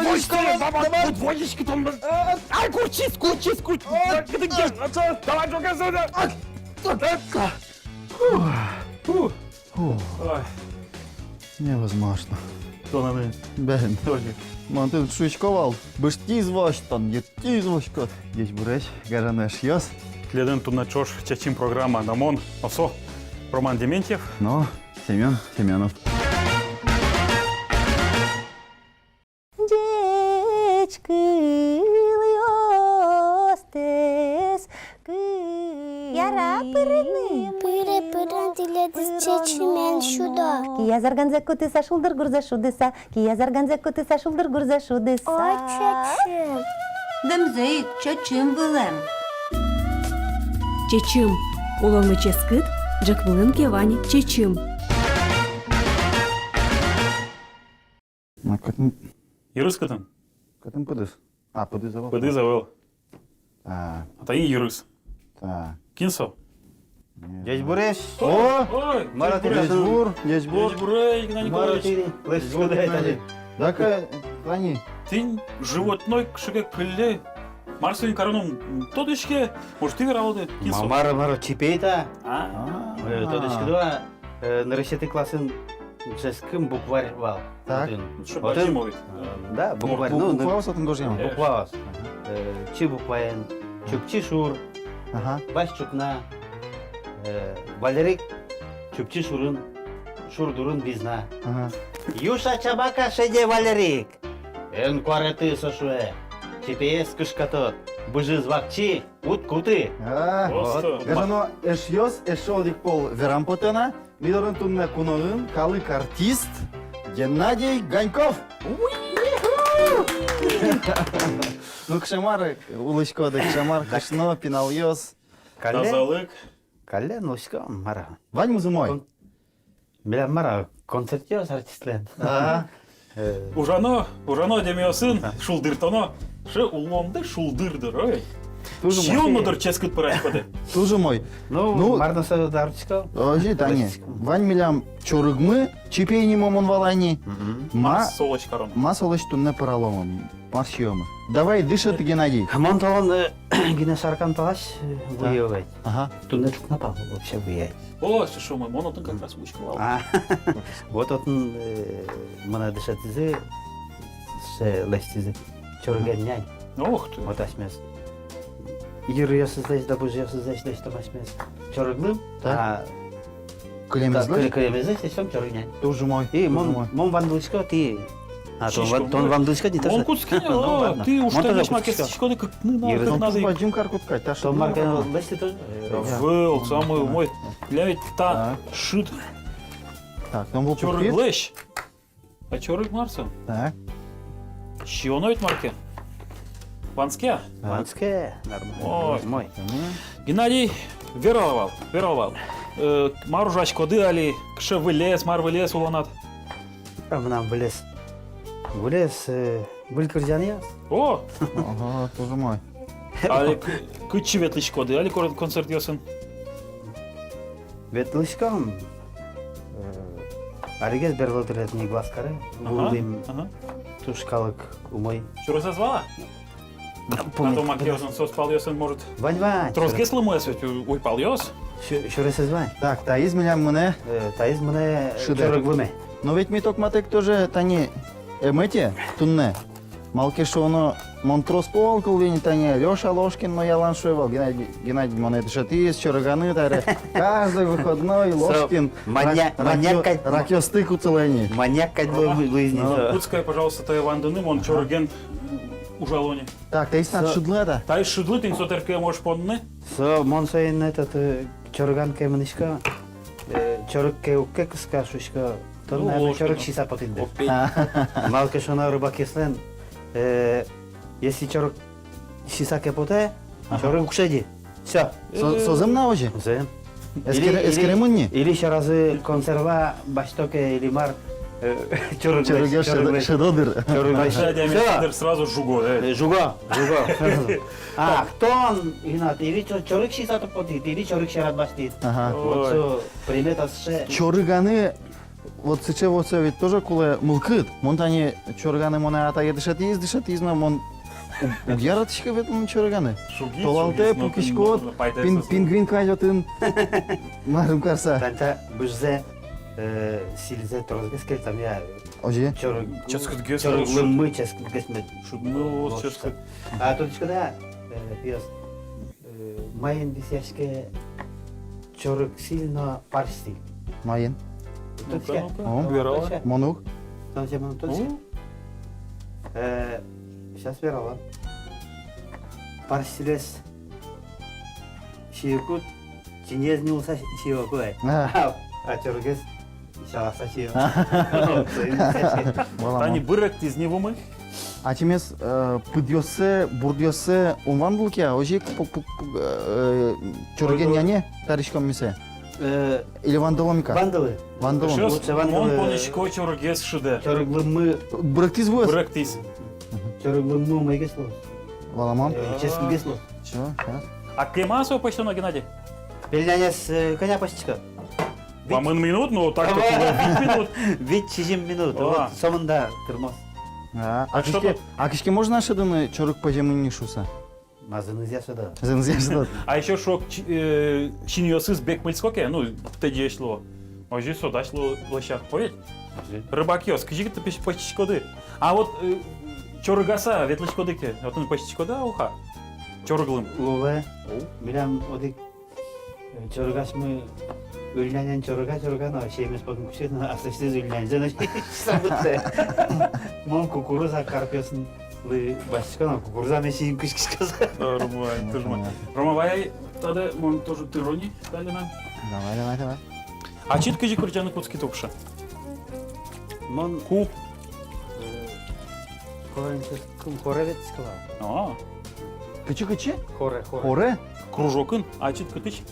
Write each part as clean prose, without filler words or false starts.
Вот водички там. Ай, курчись. Давай, только сюда. Невозможно. Кто на меня? Ben. Man тут шучковал. Быш тиз ваштан, тиз вашкот. Есть буреш, гаранеш яс. Следен тут на чош чачим программа Намон. Осо. Роман Дементьев. Но Семен Семенов. Яра пырыны. Пыры диледис чечимен шудо. Кия зарганзе кутыса шулдыр гурза шудыса. Кия зарганзе кутыса шулдыр гурза шудыса. Ой, чечим. Дымзейт, чечим вылем. Чечим. Улонны ческыт, джаквылын кевани чечим. На катын Юрис кытын. катын пыдыс. А, пыдыс завал. Пыды завел. А, Ата и юрис. та. Кинсо. Дядь Буреш. О! Ой, Марат Ежбур, ежбур. Бурей, Игнатий Николаевич. Дака, Тани. Ты животной кшиге кылле. Марсовин короном тодышке. Может, ты вералды? Кинсо. Мара чипейта. А, Тодышкыда наращеты классын жеским букварь вал. Так. что поднимает? Да, букварь. Ну, Буква сатын гожем. буквас. Чи букваен. Чукчи шур. Ага. Баш чукна. Валерик. Чукчи шурын. Шурдурын бизна. Ага. Юша чабака шеде Валерик. Эн квареты сошуэ. Чипес кышкатот. Быжы звакчи. Ут куты. А, Просто. Гажано эш йос, эш олик пол верампотена. Мидорын тунне куногын, калык артист Геннадий Ганьков. Ну, кшамар, улычко да кшамар, кашно, пинал йос. Тазалык. Калле носика мара. Вань музымой. Билем мара концертиос артистлен. Ага. Ужано демиосын, шулдыртано. Ше уломды шулдырдыр, ой. Тоже мой. Сьёмыдыр ческыт пырашпады. Тоже мой. Ну, марнаса дарчика. Ожи, Тани. Вань милям чорыгмы, чипейни момон валани. Ма, Солоч корон. ма солыч тунне параломом. Марсиома. Давай, дышит, Геннадий. Хамон талон гине саркан палаш выявать. Ага. Тунне чук напал вообще выявать. О, что мы, монотон как раз учковал. Вот отын мына дышатызы, се лестизы. Чорген нянь. Ох ты. Вот асмес. Йырыясыздайс да бужыясыздайс да истамасмес. Чорыглым. Клемезлы? Клемезлы, сесем чоргнянь. Тоже мой. И тоже мой. мон вандылышко ти. А Шишко, тон вандылышко не Он куцки, о, ты уж Монтажа танешь куцки. макет, как Ну, надо. пойдем карку ткать. Та Что что марка лести тоже? Вел, самый мой. Для ведь та шит. Так, там был Чорык пурпит. лещ. А чорык Марса? Так. Щионовит марке. Ванске. Ванске, Ой. нормально. Мой. Геннадий веровал. Маружач коды али, кше вылез, мар вылез улонат. Нам вылез. Вылез, был кырдян О, Ага, тоже мой. али кычы ветлич коды, али концерт ясын. Ветлышкам. Аригез берлотыретний глазкары. Булдым Ага. тушкалык умой. Что разозвала? А то макьёзын соспал ясын, может. Вань. Трозге слымуяс, ведь уйпал яс. Шуресез вань. Так, та из меня мне. Таиз мне Шидер. чорык выме. Но ведь ми токматек тоже тани эмете тунне. Малки шо оно монтрос полкал вини тани Лёша Ложкин, но я ланшевал. Геннадий монет шатис, чороганы таре. Каждый выходной Ложкин. Маньяк. Ракёстык уцелени. Маньяк выяснить. Пуцкая, пожалуйста, та Иван он чорген ужалони. Так, ты есть шудлета. Та и шидлы, ты не терпе можешь понны. Монсейн этот чорган кемнишка. Чорык кеуке кыскашушка. Ну, Торна Ложкин. чорык шиса потинде. Опей. Малка шона рыбак еслен. Если чорык шиса кепоте, чорык укшеди. Все. Созым на ожи. Зем. Эскеремунни. Или еще разы консерва баштоке или мар чорык. Чорогеш шедодыр. Диаметр сразу жуго. Жуго. Кто он? Или чорык шиса потит, или чорык шарат баштит. Ага. Вот что примета ше. Чорыганы вот сыче вот ведь тоже куле мылкыт. Монтани чорганы мона ата дышат из, но мон угяратышка ведь он чорганы. Толалте пукишкот, пингвин кайотын. Марым карса. Танта бужзе силзе трозгескел там я Оже. Ческутгес. чорглымы ческгесме. Шудмыл вот ческут. А тут когда пьес майен бисяшке чорг сильно парси. Майын. Тут Ну-ка, я. ну-ка. Верала. Монук. Там я мон тут. Сейчас верала. Парсилес шиекут чинезнился шиекуй. А, А чоргес шаласа шиек. Тани бырык из него мы. А чемес пыдьосе, бурдьосе умван булки, а ожик чорген няне таришком мисе. Или вандоломика? Бандалы. Вандолом. Сейчас лучше он вандалы. понечко чоргес шиде. Чорглымы Брыктиз буэс? Бырык тиз. чорглымы майгесло. Валамам. Честно гесло. Чё, сейчас. А кемасо почти на Геннадий? Пельнянес коня почтика. Вам минут, но так-то 5 минут. Вид 6 минут. О. Вот сонында термос. А что кишке, тут? а кишке можно шедыны чорык пожемын не шуса? Мазыны зяшыда. Зензяшдат. А еще шок чиньосыз бек мыльскоке, ну, теди шло. Ожи сода шло лощах поедь. Рыбакьё, скажи, ты почти коды. А вот чоргаса, ветлыч кодыке, вот он почти кода уха. Чорглым. Лове. Билем одик чоргасмы Ülnenen çorga no şeyimiz bakın kuşun asışsız ülnenzen sabıttı. Mom kukuruza karpiosun başka no kukuruza meşin kış kış kız. Нормально, ты ж мой. Рома, вай, тогда, он тоже ты рони, дали нам. Давай. А чит кажи курчаны куцки топша? Мон Ку. Korevет skala. А, Кычы-кычы? Kore. Хоре? кружокын, а чит кытыч?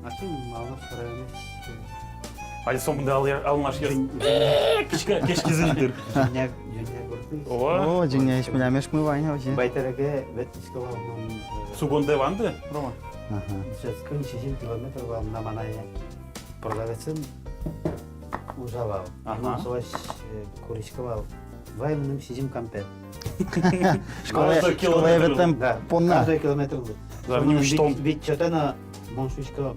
Açın malına korevet. Али сомда ал наш ес. Кешки зылдыр. Dünya gördü. О, О, джиня, еш білямеш мы вайна вообще. Baytarage vet skala mон. сугонде ванды, Рома. Ага. Сейчас кын 60 километр вам на манае. Продавецин ужавал. Ага. Имам солаш куришкавал. Ваймным сидим кампет. Школа Каждый километр. еветем Да, понна. каждый километр. За ним штом. Ведь что-то моншучка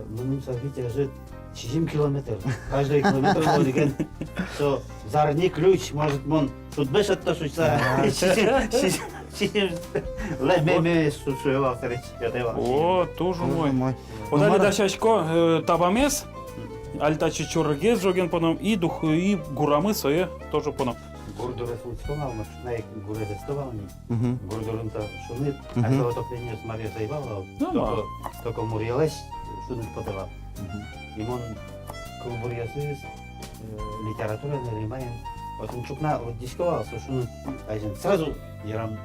мунун сахите лежит 60 километр. Каждый километр вот деген. Что зарни ключ может мон тут беш это шучса. Лемеме сушева встреч. О, тоже мой. Вот Ну, али Мара- дашачко табамес, али тачи чоргез жоген поном и дух и гурамы свои тоже поном. Гурдуре случкомал, на гуре застывал. Мгм. Гурдурун-то шумит, Мгм. а то отопление с Мария заебало. Ну, Только мурьялась, шумит подавал. И он кулбурьясыз, литература наримаем. Вот он чукна, вот дисковал, шумит, айзен сразу ярам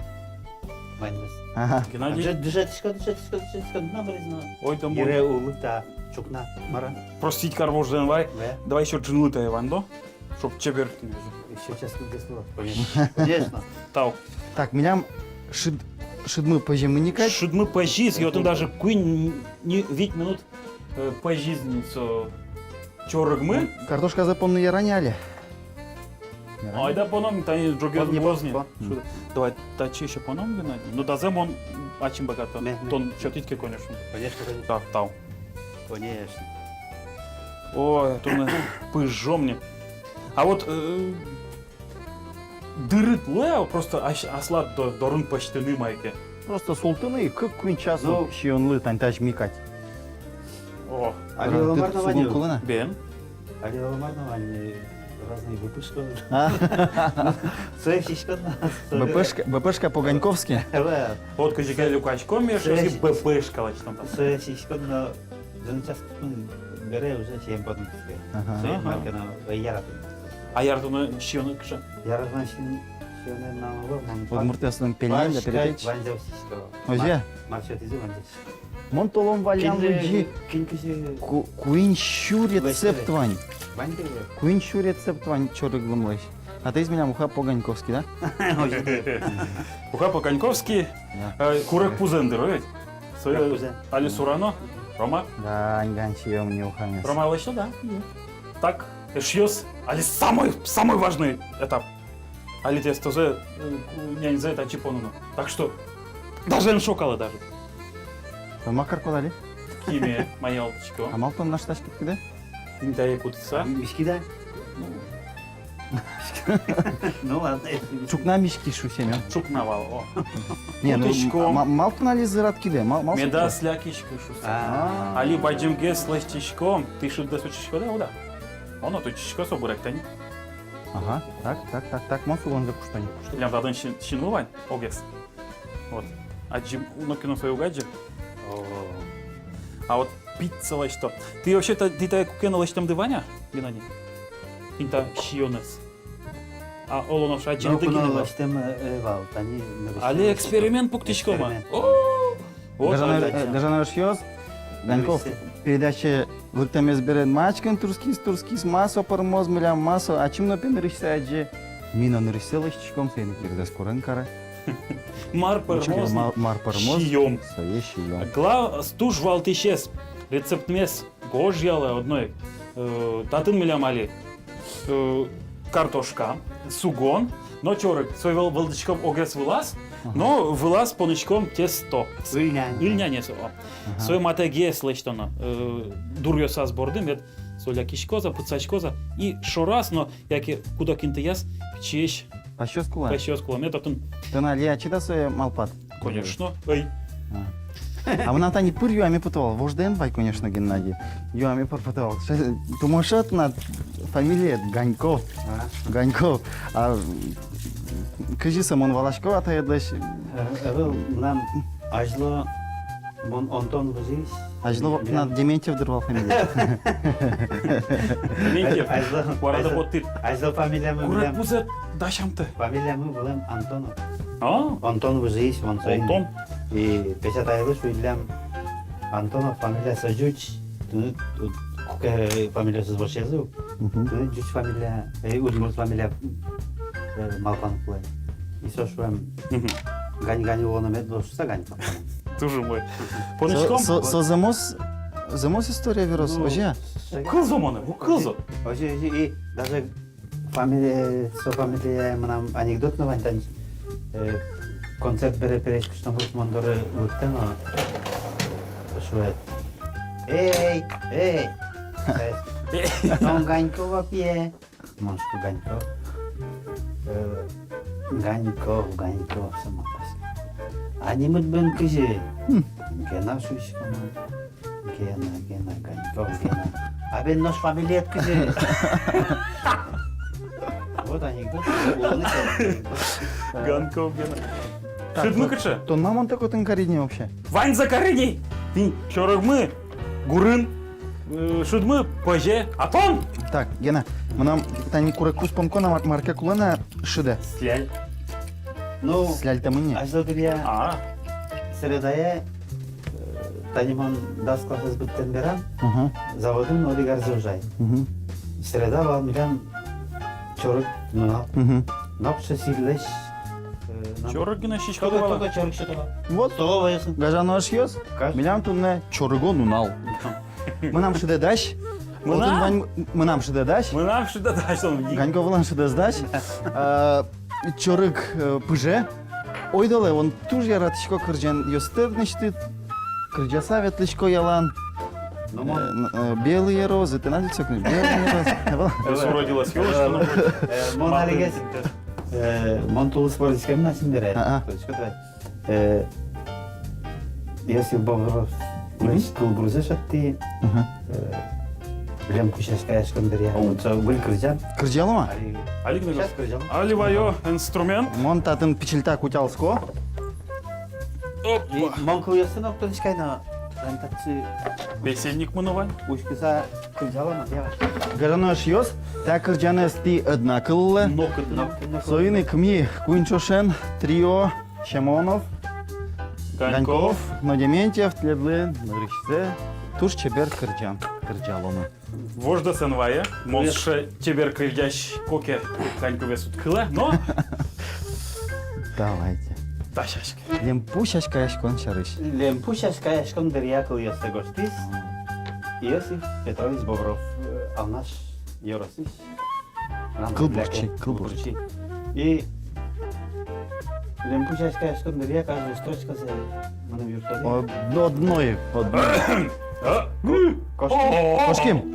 маньмес. Ага. Геннадий, Дышать, набрезно. ой, там Ере улыта, чукна, мара. простить карвожден вай. Да? Давай еще джинлыта Ивандо, чтоб чебер Еще час как без слова. Конечно. тау. Так, меня шидмы пожемыникать. Шудмы пожиз, и вот он даже куин не ведь минут пожизницу чоргмы. Картошка запомни я раняли. Айда поном, тани джогер Позни, возни. позни. Давай, тачи еще поном, Геннадий. Ну да зем он очень богато. Не. Тон чотитки, конечно. Конечно, Так, тау. конечно. Ой, тут на пыжом мне. А вот дырыт лео просто аслат дорун почтены майке. Просто султаны, как куин часу Ну. щионлы тантаж микать. О, Али ламарна ванил. бен. Али ламарна ванил. Разные выпуски. А, Сэфишка. БПшка по-ганьковски. Вот каждый люкачко мешал и БПшка лачном. Сэфишка на час бере уже 7 подноске. Ага. Сэф марка на ярат. А я ртуна щены кша. Ярат машин шене на мон. Удмуртиясының пельмен да перепеч. Ванзел сишка. Озе, Маршот изу ванзел. мон толом валян луджи. Кинкиси Куин щу рецепт вань. ванзел. Куин щу рецепт вань чорык глымлыш. А ты из меня муха по-ганьковски, да? Уха по-коньковски, курак пузендер, ведь? Курак пузен. Али сурано, Рома? Да, анган чьем не ухамес. Рома лачно, да? так, эшьёс, али самый важный этап. Али тес тоже не знаю, это чипону. Так что даже он шокала даже. Макар кодали? Киме, моя олточка. Амалтон наш ташкит киде? Интая кутса. Мишки да? Ну ладно. Чукна мишки шу семен. Чукнавал. О. Не, ну Уточком. малтон али зырат киде? Меда слякишка шуса. Али баджимге сластичком. Ты шудда сучишко да, уда. Оно тучишко собуректани. Ага, так, мон сугон запуштани. Прям дадан шинувань, огес. Вот. Аджим, ну кино свою гаджи. А вот пицца что? Ты вообще-то, ты так кукена там дываня, Геннадий? Инта шионес. А олонош аджим Ну, дыгинева. лаштем вал, тани. Али эксперимент пуктичкома. Вот, Даже шьёс. Ганьков, передача лыктамез берен мачкан турскис масо пармоз милям масо, а чим напин рышса аджи? Мина нырыселышчиком сені кирдес корын кара. Мар пармоз. Мар пармоз. Шиём. Сае шиём. Гла стуж валтишес. Рецепт мес гожьяла одной. Татын милям али. Картошка, сугон, но чорик, свой волдычком огес вылаз, но вылаз понычком тесто. Ильня не со. Свой матеге слештона. Дурьоса сбордым, это соля кишкоза, пуцачкоза. И шорас, но яки куда кинты яс, чеш, Пащёс кула. пощёс куломет, отын, Ты на лия чида сое малпат. конечно, эй. А вона та не пыр юами путовал. Вожден вай, конечно, Геннадий. Юами путовал. Тумашат на фамилия Ганьков. Ганьков. А кажи самон Валашко, а ты едешь. Нам ажло Антон Бузис. Ажло на Дементьев дырвал фамилия. Дементьев, Ажло. варада вот ты. Ажло фамилиямы Курат билем. бузет, дашам-то. Фамилиямы билем Антонов. А? Антон Бузис, он соин. Антон. И печатайлы шуйлем Антонов фамилиясы Жуч. Фамилиясы бош язу. Жуч фамилия, Удмурт фамилия Малпанов булай. И сошуем Гань оны мед дошса Гань Малпанов. Тоже мой. Понычком? Со замос история вирус. Ожа. Кылзо маны, bu кылзо. Ожа, и даже фамилия нам анекдот на вантан. Концерт бере перешкішті бұлт мондоры өттен, шует. Эй! Он Ганькова пье. Моншку Ганьков. Ганьков, самопас. Они мыт бен кыжи. Гена шушкама. Гена, Ганьков, Гена. А бен наш фамилият кыжи. Вот анекдот. Ганков, Гена. Шидмы кычы? То мамон такой тынкаридни вообще. Вань закарыни! Ты чорыгмы, гурын, шидмы, поже, атон! Так, Гена, нам тани куракус помкона марка кулана шиде. Сляль. Ну, Сляль там и не. ажло биря А, средая танимон дас класс биттен берам, Ага. заводым одигар зужай. Среда вал мирам чорык нунал. Нокша сирлеш. чорыгына шишка Тога кувала. чорык шотова. Вот. Тога ваясын. Гажано шьёс. Каш. Милям тунне чорыгон унал. Мы нам шиде даш. Мына? Мы нам шиде даш. Мы нам что-то дашь, он Ганько вылан шиде сдаш. Чорык пыже. Ойдоле, он туж яратышко кыржан ёстыр, значит, кыржаса ветлышко ялан. Ну, мон. Белые розы, ты надо цокнуть. Белые розы. уродилась ёлочка. Мон алигес. Мон тулы спорить кем насим берет. Если Бобров кул грузеш атти, билем кушашкая шкандыря. Был кыржан. Кыржалыма? Алигнагас. Сейчас кыржан. Аливайо инструмент. Мон татын пичилта кутялско. Мон кылыясын октонышкайна. Рантатчы Бесенник мынывань. ушкиса кыржалама. Гажано шьёс. Та кыржаны сти однакыллы. Соины кми Кунчошен, трио, Шамонов, Ганьков, Нодементьев, Тледлы, Нырышце, Туш Чебер Кырджан, Кырджалоны. Вожда сенвая. Молше тебер кривдящ коке Ганькове суткыла, но... Давайте. Дашашка. Лемпу шашкаяшкон шарыш. Лемпу шашкая шкандыря кылыясы гостис. Иосиф Петрович Бобров. Алнаш Yorosich. Кылбурчи, кылбурчи. И Лемпучашка скандырия каждая строчкасы мына юртады. Одной. А? Кошким.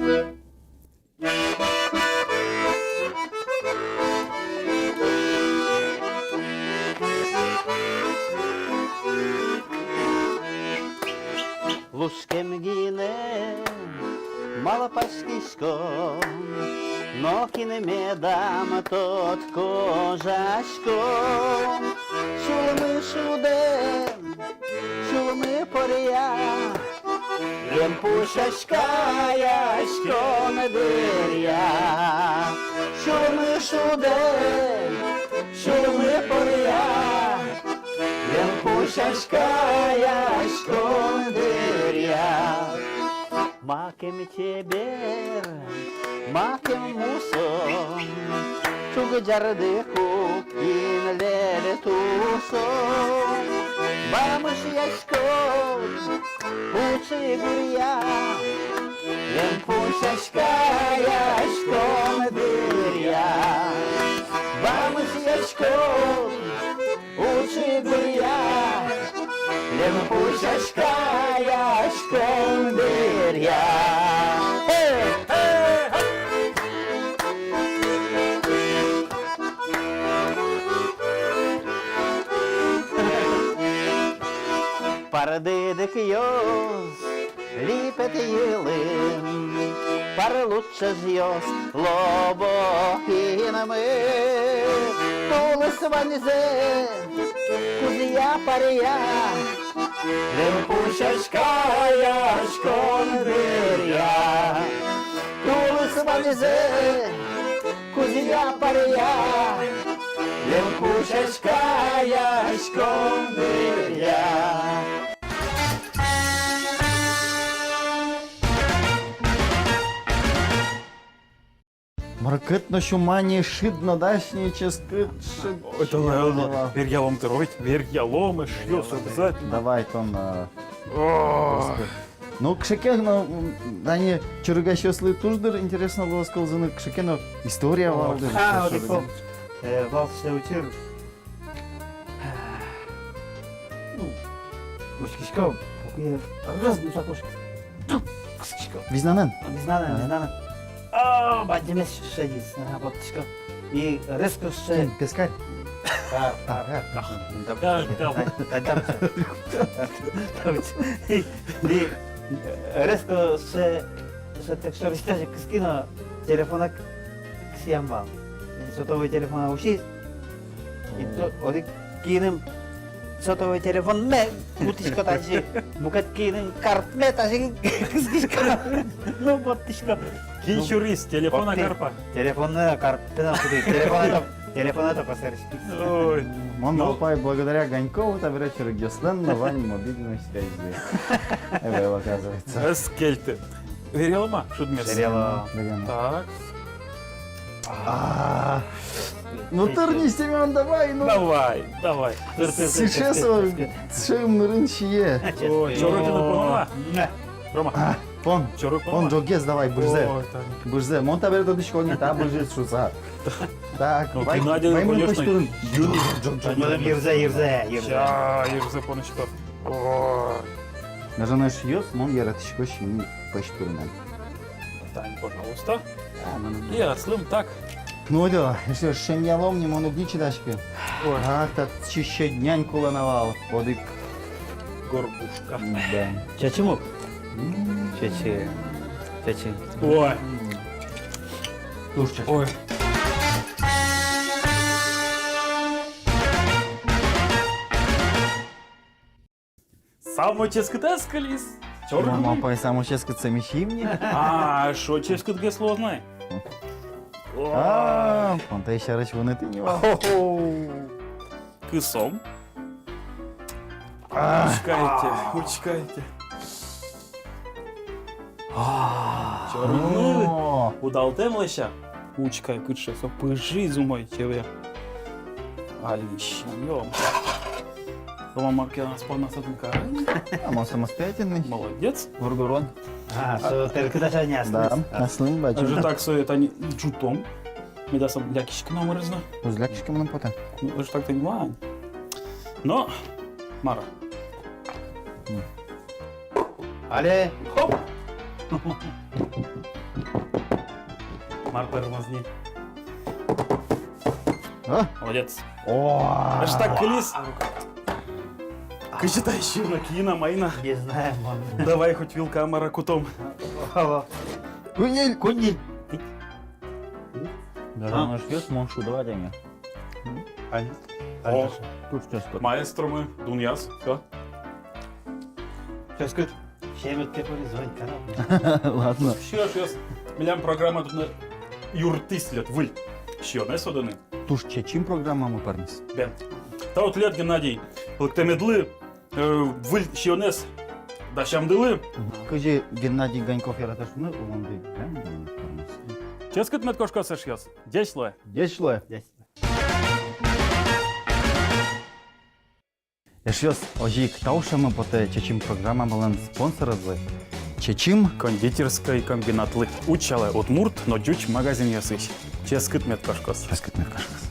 Лужкем гине мало пашкишко, но кинеме дам тот кожашко. Шулмы шудем, шулмы пория, лемпушашкая шконедыря. Шулмы шудем, шулмы пория, лемпушашкая шконедыря. Макем тебер, макем мусом, чугджарды купин леле тусом. Бамыш яшком, учи гурья, лемпушашка яшком дырья. Бамыш яшком, учи гурья, лемпушашка яшком дырья. Пардыдык йоз, липет йылым, пар лучше зьёз, лобохинамы. Тулыс ванзе, кузья парья, лемпушашкая шкондырья. Тулыс ванзе, кузья парья, лемпушашкая шкондырья. Маркетно шумани шидно дашни ческыт шид. Это, наверное, верьялом тырвать, верьялом и шьёс обязательно. Давай, тон. О, Ну, кшекен, ну, дани чургащослы туждыр, интересно было сказано, кшекен, история валды. А, вот так. Валсте учир. Кушкишко, раз душа кушка. Кушкишко. Визнанен. Не знаю. А, бадемес шедис, работишко. И резко ше. Пескарь. И резко ше так что встаje кскина телефона ксиамбал. Сотовый телефон уши. И то оди кинем сотовый телефон ме бутишко тажи. Букат кинем карт ме тажи кскишка. Ну ботишко. кинчурис, телефона карпа. Телефонная карта, телефон это посерчки. Ой, Он Алпай благодаря Ганькову табирать чургеслен на ване мобильной связи. Это оказывается. скельте. Верьялома, шудмес. Сериала. Так, Ну тырни, Семен, давай, ну. давай. Сейчас шим рынчие. Ой, чоротина понова. Рома, Пон, чоротина пон понова. джогез, давай, бужзе. Ой, так. Бужзе, мон табирать дышко не та бужзе шуса. Так, Ну, вай, Геннадий, вай мы конечно, почтурим. Ерзе. Ща, ирзе поночко. Ой, Нажимаешь шьёс, мон яратышко шими почтурим. Тань, пожалуйста. И отслым так. Ну да, еще шемьялом не мону гничи дашки. Ой, Ах, так чище днянь кулановал. Одык. горбушка. Да. Чачимук. Чачи. Ой, Тушча. ой. Само ческатескаліс. Мама пай само ческа це мішімні. А, що ческатке сложне? Он та ще речь вони ти не вал. Кисом. Учкайте. Чорний. О, Удал темлеща. Учкай, китше, со пижи зумой тебе. Алищем. Рома Маркина спорна сатунка. а он самостоятельный. Молодец. Горгорон. А, со теркидаша не Да, ясно. аслым Вже бачу. так со это не чутом. Ми да сам лякішки номер зна. Узлякшки мене потім. Ну, вже так не вань. Но, Мара. Але, Хоп! Мар перемазні. А? Молодець. О, Аж так коліс. Кажи, та ще на кіна, майна. не знаю, он. Давай хоч вілка Мара кутом. Куніль. Куниль. Дарано ж йос, моншу давати мені. О, Тут що скот. маестро ми, Дуньяс. Все. Сейчас скажу. Шемет кепори звонит канал. Ладно. Що ж, мілям програма тут на юртислят, виль. Що, не содини? Туж чим програмами парніс? Бен. Та от лет, Геннадій, лектемедли, виль щонес, да щамдили. Кажи, Геннадій Ганьков яраташуны уланды. Ческет медкошка сешяс. Дяшло. Дяшло. Здесь. Ешьос, ожик таушамы поте чечим программа балан спонсора злы. Чечим Кондитерський комбінат Учала от Мурт, но дюч магазин ясыч. Ческет медкошкос. раскатных кашкас.